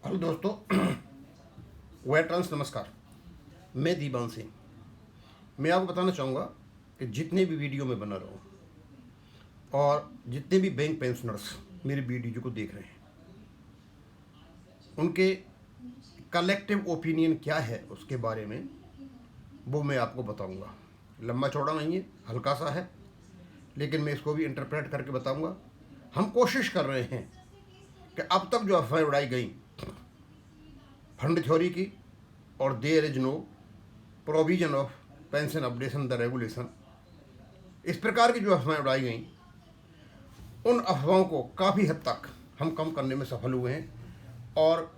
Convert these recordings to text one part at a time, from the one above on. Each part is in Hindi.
हेलो दोस्तों, वेटरन्स नमस्कार। मैं दीवान सिंह। मैं आपको बताना चाहूँगा कि जितने भी वीडियो में बना रहा हूँ और जितने भी बैंक पेंशनर्स मेरी वीडियो को देख रहे हैं, उनके कलेक्टिव ओपिनियन क्या है उसके बारे में वो मैं आपको बताऊँगा। लंबा चौड़ा नहीं है, हल्का सा है, लेकिन मैं इसको भी इंटरप्रेट करके बताऊँगा। हम कोशिश कर रहे हैं कि अब तक जो अफवाहें उड़ाई गई फंड थ्योरी की और there is no provision of pension updation the regulation, इस प्रकार की जो अफवाहें उड़ाई गई, उन अफवाहों को काफ़ी हद तक हम कम करने में सफल हुए हैं। और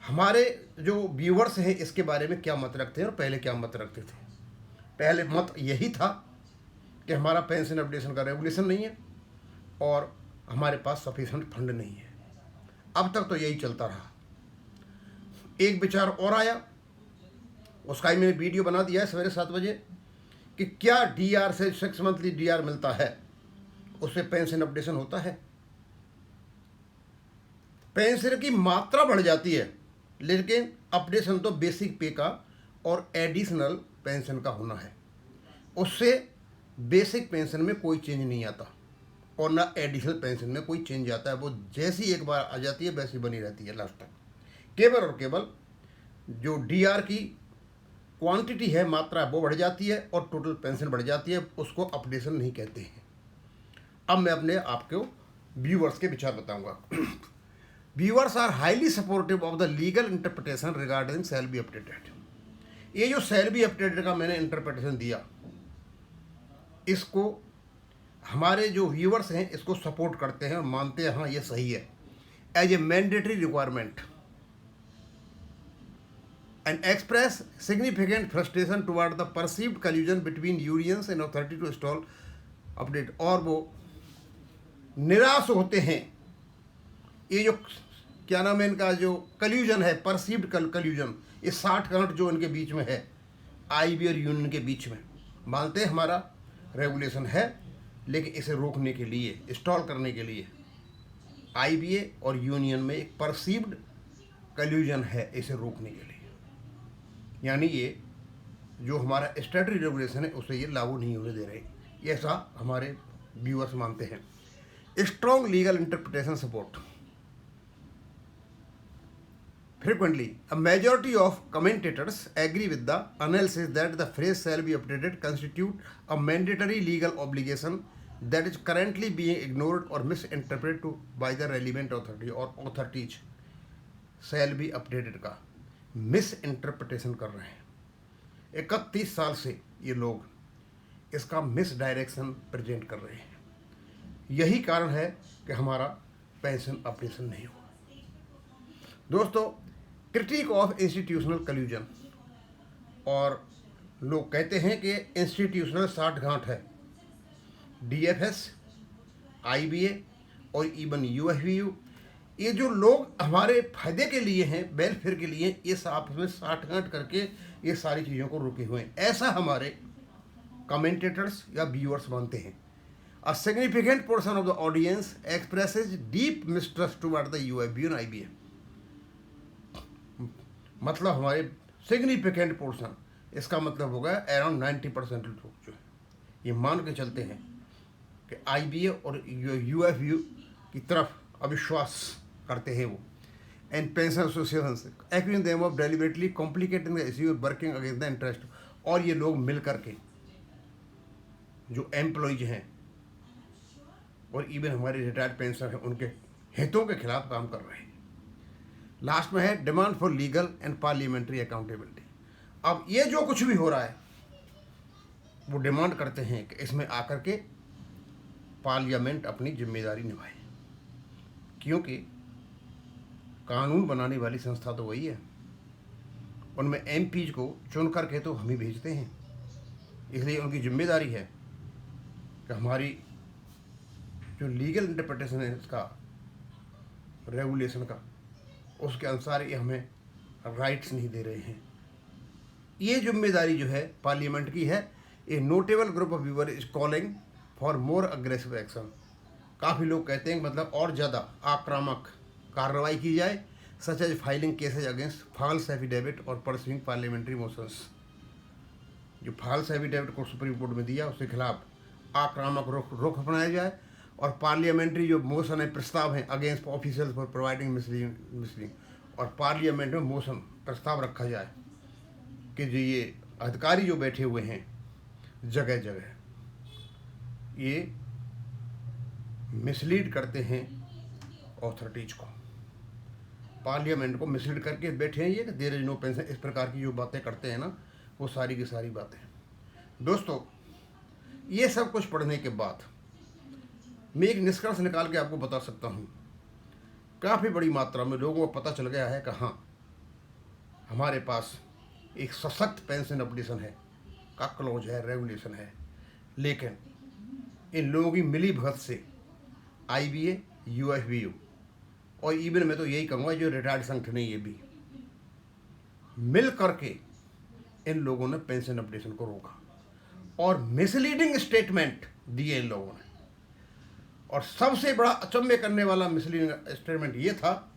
हमारे जो व्यूअर्स हैं इसके बारे में क्या मत रखते हैं और पहले क्या मत रखते थे। पहले मत यही था कि हमारा पेंशन अपडेशन का रेगुलेशन नहीं है और हमारे पास सफिशेंट फंड नहीं है। अब तक तो यही चलता रहा। एक विचार और आया, उसका ही मैंने वीडियो बना दिया है सवेरे 7 बजे कि क्या डीआर से 6 मंथली डीआर मिलता है उससे पेंशन अपडेशन होता है। पेंशन की मात्रा बढ़ जाती है, लेकिन अपडेशन तो बेसिक पे का और एडिशनल पेंशन का होना है। उससे बेसिक पेंशन में कोई चेंज नहीं आता और ना एडिशनल पेंशन में कोई चेंज आता है। वो जैसी एक बार आ जाती है वैसी बनी रहती है लास्ट तक। केवल और केवल जो डीआर की क्वांटिटी है, मात्रा, वो बढ़ जाती है और टोटल पेंशन बढ़ जाती है। उसको अपडेशन नहीं कहते हैं। अब मैं अपने आपको व्यूअर्स के विचार बताऊंगा। Viewers are highly supportive of the legal interpretation regarding shall be updated. ये जो शैल बी अपडेटेड का मैंने इंटरप्रिटेशन दिया, इसको हमारे जो व्यूअर्स हैं इसको सपोर्ट करते हैं और मानते हैं हाँ ये सही है। As a mandatory requirement and express significant frustration toward the perceived collusion between unions and authority to install update। और वो निराश होते हैं। ये जो क्या नाम है इनका, जो कल्यूजन है, परसीव्ड कल्यूजन, ये 60 गांठ जो इनके बीच में है, आईबी और यूनियन के बीच में, मानते हैं हमारा रेगुलेशन है, लेकिन इसे रोकने के लिए, इंस्टॉल करने के लिए आईबीए और यूनियन में एक परसीव्ड कल्यूजन है इसे रोकने के लिए। यानी ये जो हमारा स्टैट्यूटरी रेगुलेशन है उसे ये लागू नहीं होने दे रहे, ऐसा हमारे व्यूअर्स मानते हैं। Strong legal interpretation support. Frequently, a majority of commentators agree with the analysis that the phrase shall be updated constitute a mandatory legal obligation that is currently being ignored or misinterpreted by the relevant authority or authorities। shall be updated का मिस इंटरप्रिटेशन कर रहे हैं। 31 साल से ये लोग इसका मिस डायरेक्शन प्रेजेंट कर रहे हैं। यही कारण है कि हमारा पेंशन अपडेशन नहीं हुआ। दोस्तों, क्रिटिक ऑफ इंस्टीट्यूशनल कल्यूजन, और लोग कहते हैं कि इंस्टीट्यूशनल 60 गांठ है। डीएफएस, आईबीए और इवन यूएफबीयू, ये जो लोग हमारे फायदे के लिए हैं, वेलफेयर के लिए, ये आपस में 60 गांठ करके ये सारी चीज़ों को रुके हुए हैं, ऐसा हमारे कमेंटेटर्स या व्यूअर्स मानते हैं। A significant portion of the audience expresses deep mistrust toward the UFB और आईबीए। मतलब हमारे सिग्निफिकेंट पोर्शन, इसका मतलब होगा अराउंड 90% लोग जो है ये मान के चलते हैं कि आईबीए और यूएफबी की तरफ अविश्वास करते हैं वो। And pension association accuse them of deliberately complicating the issue working against the interest. और ये लोग मिल करके जो एम्प्लॉयज हैं और इवन हमारे रिटायर्ड पेंशनर हैं उनके हितों के खिलाफ काम कर रहे हैं। लास्ट में है demand for legal and parliamentary accountability. अब ये जो कुछ भी हो रहा है वो डिमांड करते हैं कि इसमें आकर के पार्लियामेंट अपनी जिम्मेदारी निभाए, क्योंकि कानून बनाने वाली संस्था तो वही है। उनमें एमपीज को चुन करके तो हम ही भेजते हैं, इसलिए उनकी जिम्मेदारी है कि हमारी जो लीगल इंटरप्रिटेशन है इसका, रेगुलेशन का, उसके अनुसार ये हमें राइट्स नहीं दे रहे हैं। ये जिम्मेदारी जो है पार्लियामेंट की है। A notable group of viewer is calling for more aggressive action. काफ़ी लोग कहते हैं मतलब और ज़्यादा आक्रामक कार्रवाई की जाए, such as filing cases against false affidavit और परस्यूइंग पार्लियामेंट्री मोशंस। जो फॉल्स एफिडेविट को सुप्रीम कोर्ट में दिया उसके खिलाफ आक्रामक रुख अपनाया जाए और पार्लियामेंट्री जो मोशन है, प्रस्ताव है against officials for providing misleading, और पार्लियामेंट में मोशन प्रस्ताव रखा जाए कि जो ये अधिकारी जो बैठे हुए हैं जगह जगह, ये मिसलीड करते हैं ऑथोरिटीज को, पार्लियामेंट को मिसलीड करके बैठे हैं, ये देयर इज नो पेंशन, इस प्रकार की जो बातें करते हैं ना, वो सारी की सारी बातें। दोस्तों, ये सब कुछ पढ़ने के बाद मैं एक निष्कर्ष निकाल के आपको बता सकता हूँ, काफ़ी बड़ी मात्रा में लोगों को पता चल गया है कि हाँ, हमारे पास एक सशक्त पेंशन अपडेशन है का क्लोज है, रेगुलेशन है, लेकिन इन लोगों की मिली भगत से IBA, UFBU और इवन मैं तो यही कहूँगा जो रिटायर्ड संगठन है ये भी मिल करके इन लोगों ने पेंशन अपडेशन को रोका और मिसलीडिंग स्टेटमेंट दिए इन लोगों ने। और सबसे बड़ा अचंभे करने वाला मिसलीडिंग स्टेटमेंट ये था,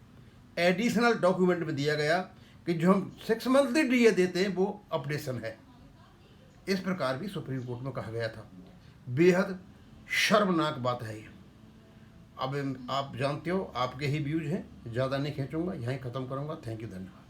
एडिशनल डॉक्यूमेंट में दिया गया कि जो हम 6 मंथली DA देते हैं वो अपडेशन है। इस प्रकार भी सुप्रीम कोर्ट में कहा गया था। बेहद शर्मनाक बात है ये। अब आप जानते हो, आपके ही व्यूज हैं, ज़्यादा नहीं खींचूंगा, यहीं ख़त्म करूंगा। थैंक यू, धन्यवाद।